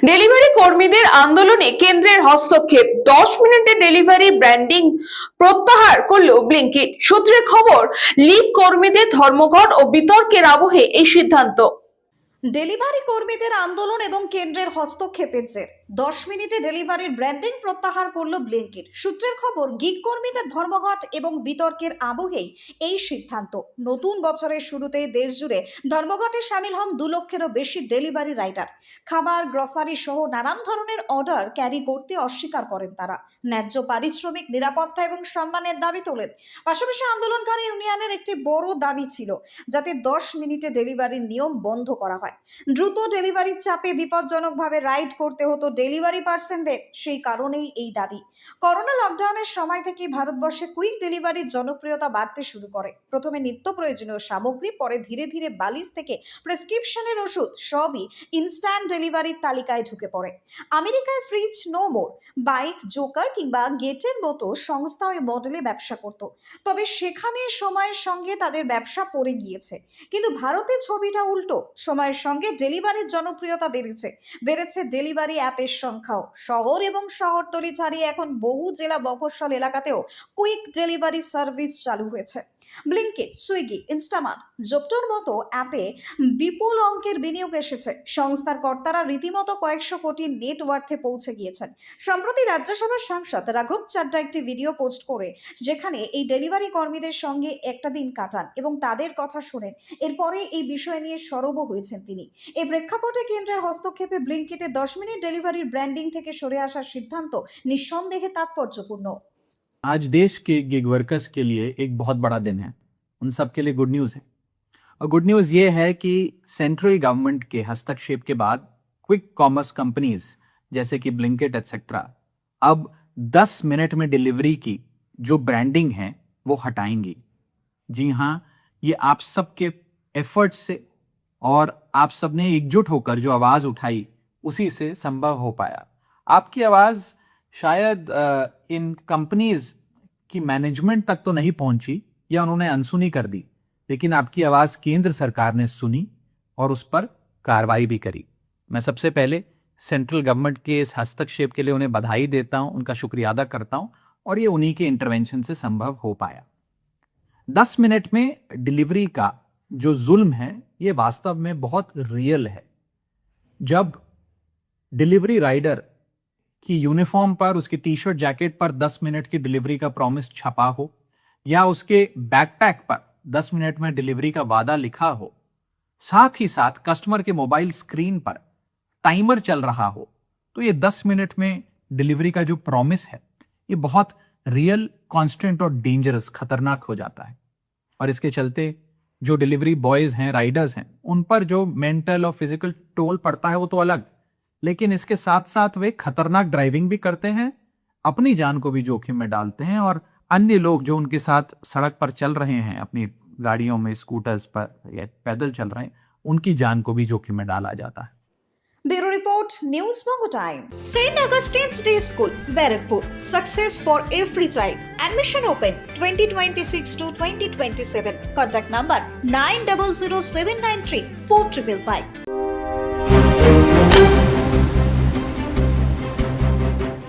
Delivery কর্মীদের আন্দোলনে কেন্দ্রের হস্তক্ষেপ, 10 মিনিটে ডেলিভারি ব্র্যান্ডিং প্রত্যাহার করল ব্লিঙ্কিট। সূত্রের খবর, লিগ কর্মীদের ধর্মঘট ও বিতর্কের আবহে এই সিদ্ধান্ত। ডেলিভারি কর্মীদের আন্দোলন এবং কেন্দ্রের হস্তক্ষেপের জের 10 মিনিটে ডেলিভারির ব্র্যান্ডিং প্রত্যাহার করল ব্লিঙ্কিট। সূত্রের খবর, গিগ কর্মীদের ধর্মঘট এবং বিতর্কের আবহেই এই সিদ্ধান্ত। নতুন বছরের শুরুতেই দেশ জুড়ে ধর্মঘটে সামিল হন 2 লক্ষেরও বেশি ডেলিভারি রাইডার। খাবার, গ্রসারি সহ নানান ধরনের অর্ডার ক্যারি করতে অস্বীকার করেন তারা। ন্যায্য পারিশ্রমিক, নিরাপত্তা এবং সম্মানের দাবি তোলেন। পাশাপাশি আন্দোলনকারী ইউনিয়নের একটি বড় দাবি ছিল যাতে 10 মিনিটে ডেলিভারির নিয়ম বন্ধ করা হয়। দ্রুত ডেলিভারির চাপে বিপজ্জনকভাবে রাইড করতে হতো ডেলিভারি পার্সনদের, সেই কারণেই এই দাবি। করোনা লকডাউনের সময় থেকে ভারতবর্ষে কুইক ডেলিভারির জনপ্রিয়তা বাড়তে শুরু করে। প্রথমে নিত্য প্রয়োজনীয় সামগ্রী, পরে ধীরে ধীরে বালিশ থেকে প্রেসক্রিপশনের ওষুধ সবই ইনস্ট্যান্ট ডেলিভারির তালিকায় ঢুকে পড়ে। আমেরিকায় Freeze No More, Bike, Joker কিংবা গেটের মতো সংস্থা ওই মডেলে ব্যবসা করত। তবে সেখানে সময়ের সঙ্গে তাদের ব্যবসা পড়ে গিয়েছে। কিন্তু ভারতে ছবিটা উল্টো। সময়ের সঙ্গে ডেলিভারির জনপ্রিয়তা বেড়েছে ডেলিভারি অ্যাপের সংখ্যাও। শহর এবং শহরতলি ছাড়িয়ে এখন বহু জেলা মফস্বল এলাকাতেও কুইক ডেলিভারি সার্ভিস চালু হয়েছে। ব্লিঙ্কিট, সুইগি, ইনস্টামার্ট, জোপ্টোর মতো অ্যাপে বিপুল অঙ্কের বিনিয়োগ এসেছে। সংস্থার কর্তারা রীতিমতো কয়েকশো কোটি নেটওয়ার্থে পৌঁছে গিয়েছেন। সম্প্রতি রাজ্যসভার সাংসদ রাঘব চাড্ডা একটি ভিডিও পোস্ট করে যেখানে এই ডেলিভারি কর্মীদের সঙ্গে একটা দিন কাটান এবং তাদের কথা শোনেন। এরপরে এই বিষয় নিয়ে সরব হয়েছেন তিনি। এই প্রেক্ষাপটে কেন্দ্রের হস্তক্ষেপে ব্লিঙ্কিটের 10 মিনিট ডেলিভারির ব্র্যান্ডিং থেকে সরে আসার সিদ্ধান্ত নিঃসন্দেহে তাৎপর্যপূর্ণ। आज देश के गिग वर्कर्स के लिए एक बहुत बड़ा दिन है। उन सब के लिए गुड न्यूज़ है। और गुड न्यूज़ ये है कि सेंट्रल गवर्नमेंट के हस्तक्षेप के बाद क्विक कॉमर्स कंपनीज जैसे कि ब्लिंकिट एटसेट्रा अब 10 मिनट में डिलीवरी की जो ब्रांडिंग है वो हटाएंगी। जी हाँ, ये आप सबके एफर्ट से और आप सब ने एकजुट होकर जो आवाज़ उठाई उसी से संभव हो पाया। आपकी आवाज़ शायद इन कंपनीज की मैनेजमेंट तक तो नहीं पहुंची या उन्होंने अनसुनी कर दी, लेकिन आपकी आवाज़ केंद्र सरकार ने सुनी और उस पर कार्रवाई भी करी। मैं सबसे पहले सेंट्रल गवर्नमेंट के इस हस्तक्षेप के लिए उन्हें बधाई देता हूं, उनका शुक्रिया अदा करता हूं, और ये उन्हीं के इंटरवेंशन से संभव हो पाया। 10 मिनट में डिलीवरी का जो जुल्म है ये वास्तव में बहुत रियल है। जब डिलीवरी राइडर कि यूनिफॉर्म पर, उसकी टी शर्ट जैकेट पर 10 मिनट की डिलीवरी का प्रॉमिस छपा हो या उसके बैकपैक पर 10 मिनट में डिलीवरी का वादा लिखा हो, साथ ही साथ कस्टमर के मोबाइल स्क्रीन पर टाइमर चल रहा हो, तो ये 10 मिनट में डिलीवरी का जो प्रॉमिस है ये बहुत रियल, कांस्टेंट और डेंजरस, खतरनाक हो जाता है। और इसके चलते जो डिलीवरी बॉयज हैं, राइडर्स हैं, उन पर जो मेंटल और फिजिकल टोल पड़ता है वो तो अलग, लेकिन इसके साथ साथ वे खतरनाक ड्राइविंग भी करते हैं, अपनी जान को भी जोखिम में डालते हैं, और अन्य लोग जो उनके साथ सड़क पर चल रहे हैं, अपनी गाड़ियों में, स्कूटर्स पर या पैदल चल रहे हैं, उनकी जान को भी जोखिम में डाला जाता है। Bureau Report, News Bongo Time. St. Augustine's Day School, Barakpur. Success for every child. Admission open 2026 to 2027. Contact number 900793 4555.